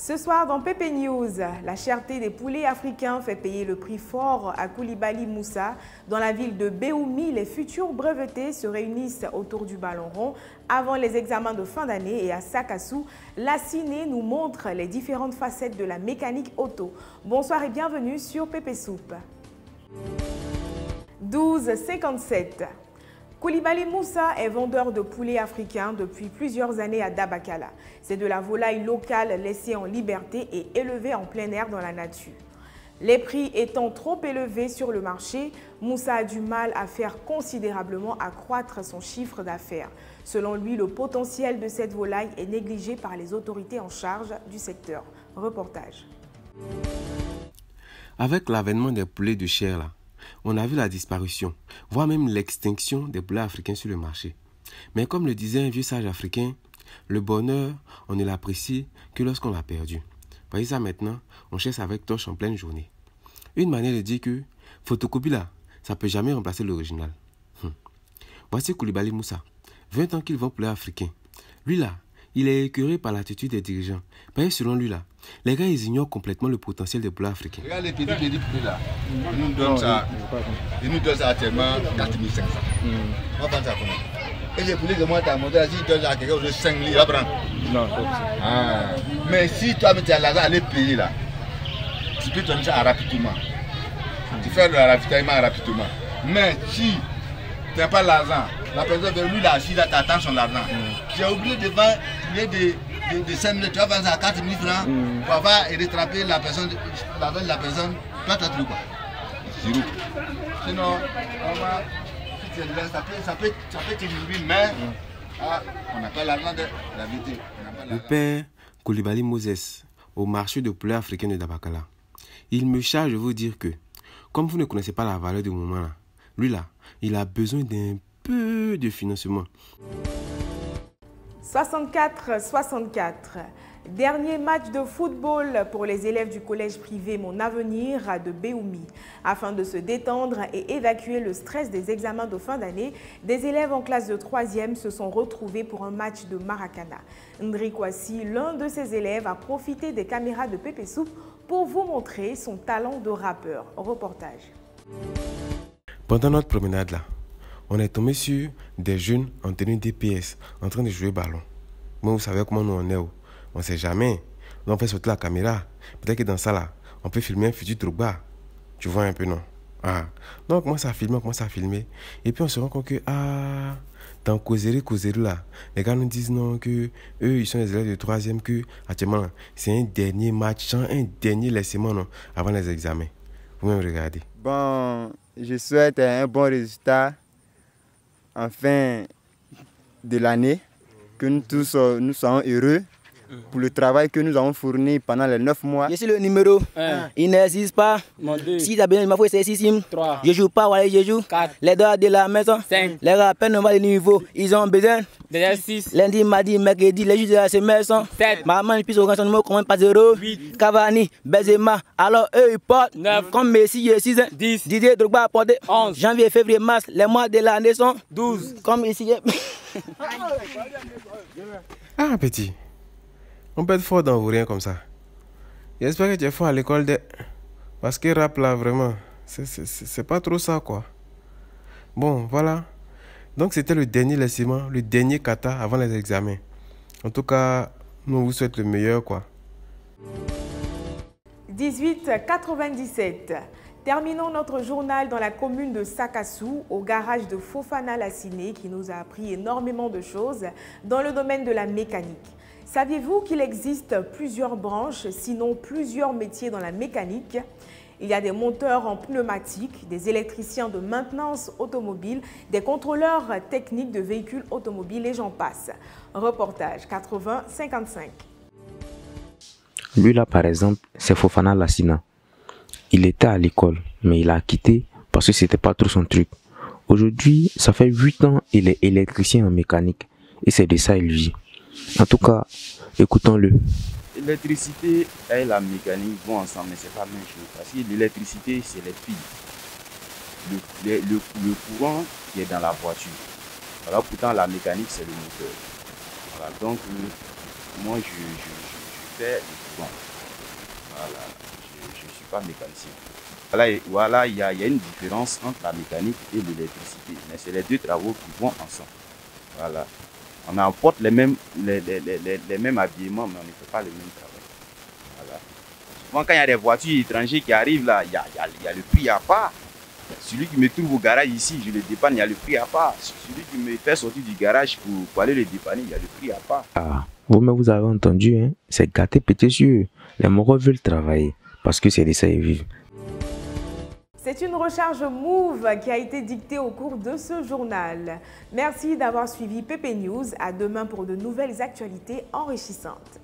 Ce soir dans Pépé News, la cherté des poulets africains fait payer le prix fort à Koulibaly Moussa. Dans la ville de Béoumi, les futurs brevetés se réunissent autour du ballon rond avant les examens de fin d'année. Et à Sakassou, la ciné nous montre les différentes facettes de la mécanique auto. Bonsoir et bienvenue sur Pépé Soupe. 12h57. Koulibaly Moussa est vendeur de poulets africains depuis plusieurs années à Dabakala. C'est de la volaille locale laissée en liberté et élevée en plein air dans la nature. Les prix étant trop élevés sur le marché, Moussa a du mal à faire considérablement accroître son chiffre d'affaires. Selon lui, le potentiel de cette volaille est négligé par les autorités en charge du secteur. Reportage. Avec l'avènement des poulets de chair là, on a vu la disparition, voire même l'extinction des poulets africains sur le marché. Mais comme le disait un vieux sage africain, le bonheur, on ne l'apprécie que lorsqu'on l'a perdu. Voyez ça maintenant, on cherche avec torche en pleine journée. Une manière de dire que photocopie là, ça ne peut jamais remplacer l'original. Voici Koulibaly Moussa, 20 ans qu'il vend poulet africain. Lui là, il est écœuré par l'attitude des dirigeants. Parce que selon lui là, les gars ils ignorent complètement le potentiel des poulets africains. Regarde les petits poulets là, ils nous donnent ça actuellement 4500. On va prendre ça comment? Et les poulets que moi tu as monté là, si tu donnes à quelqu'un de 5 000, il va prendre. Non, mais si toi tu as l'argent à aller payer là, tu peux donner ça rapidement. Tu fais le ravitaillement rapidement. Mais si tu n'as pas l'argent, la personne de lui là, si là, tu attends son argent. J'ai oublié de vendre de 5 minutes, tu vas vendre ça à 4 000 francs pour avoir et rattraper la personne, toi tu as trouvé quoi? Zéro. Sinon, ça peut te nourrir, mais on n'a pas l'argent de la vérité. Le père Koulibaly Moses, au marché de poulet africain de Dabakala, il me charge de vous dire que, comme vous ne connaissez pas la valeur du moment là, lui là, il a besoin d'un peu de financement. 64-64. Dernier match de football pour les élèves du collège privé Mon Avenir de Béoumi. Afin de se détendre et évacuer le stress des examens de fin d'année, des élèves en classe de 3e se sont retrouvés pour un match de Maracana. Ndri Kwasi, l'un de ces élèves, a profité des caméras de Pépé Soupe pour vous montrer son talent de rappeur. Reportage. Pendant notre promenade là, on est tombé sur des jeunes en tenue DPS en train de jouer ballon. Moi, vous savez comment nous on est. On ne sait jamais. Donc on fait sauter la caméra. Peut-être que dans ça là, on peut filmer un futur Drogba. Tu vois un peu, non? Donc moi ça a filmé. Et puis on se rend compte que dans causerie là, les gars nous disent non que eux ils sont les élèves de 3e, que actuellement c'est un dernier match, un dernier laissement non, avant les examens. Vous-même regardez. Bon, je souhaite un bon résultat en fin de l'année, que nous tous nous soyons heureux pour le travail que nous avons fourni pendant les 9 mois. Je suis le numéro 1. Il n'existe pas. Si tu as besoin de ma foi, c'est 6. 3. Je joue pas, voilà, je joue. 4. Les doigts de la maison. 5. Les rappels ne vont pas de niveau. Ils ont besoin. 6. Lundi, mardi, mercredi, les jours de la semaine sont 7. Maman, puis au grand numéro, comment pas 0. 8. Cavani, Benzema. Alors eux, ils portent 9. Comme Messi, 6. 10. Didier Drogba a porté 11. Janvier, février, mars, les mois de l'année sont 12. Comme ici. Petit. On peut être fort dans vos rien comme ça. J'espère que tu es fort à l'école de... Parce que rap là, vraiment, c'est pas trop ça, quoi. Bon, voilà. Donc c'était le dernier laissement, le dernier kata avant les examens. En tout cas, nous vous souhaitons le meilleur, quoi. 18-97. Terminons notre journal dans la commune de Sakassou, au garage de Fofana Lassiné, qui nous a appris énormément de choses dans le domaine de la mécanique. Saviez-vous qu'il existe plusieurs branches, sinon plusieurs métiers dans la mécanique? Il y a des monteurs en pneumatique, des électriciens de maintenance automobile, des contrôleurs techniques de véhicules automobiles et j'en passe. Reportage 80-55. Lui là par exemple, c'est Fofana Lassina. Il était à l'école, mais il a quitté parce que c'était pas trop son truc. Aujourd'hui, ça fait 8 ans il est électricien en mécanique et c'est de ça il vit. En tout cas, écoutons-le. L'électricité et la mécanique vont ensemble, mais c'est pas la même chose. Parce que l'électricité, c'est les piles. Le courant qui est dans la voiture. Alors pourtant, la mécanique, c'est le moteur. Voilà, donc, moi, je faire le courant. Voilà, je ne suis pas mécanicien. Voilà, il y a une différence entre la mécanique et l'électricité, mais c'est les deux travaux qui vont ensemble. Voilà. On apporte les mêmes habillements, mais on ne fait pas le même travail. Voilà. Souvent, quand il y a des voitures étrangères qui arrivent là, il y a le prix à part. Celui qui me trouve au garage ici, je le dépanne, il y a le prix à part. Celui qui me fait sortir du garage pour aller le dépanner, il y a le prix à part. Ah, vous avez entendu, hein? C'est gâté pété yeux. Les Marocains veulent travailler parce que c'est de ça ils vivent. C'est une recharge Move qui a été dictée au cours de ce journal. Merci d'avoir suivi PP News. À demain pour de nouvelles actualités enrichissantes.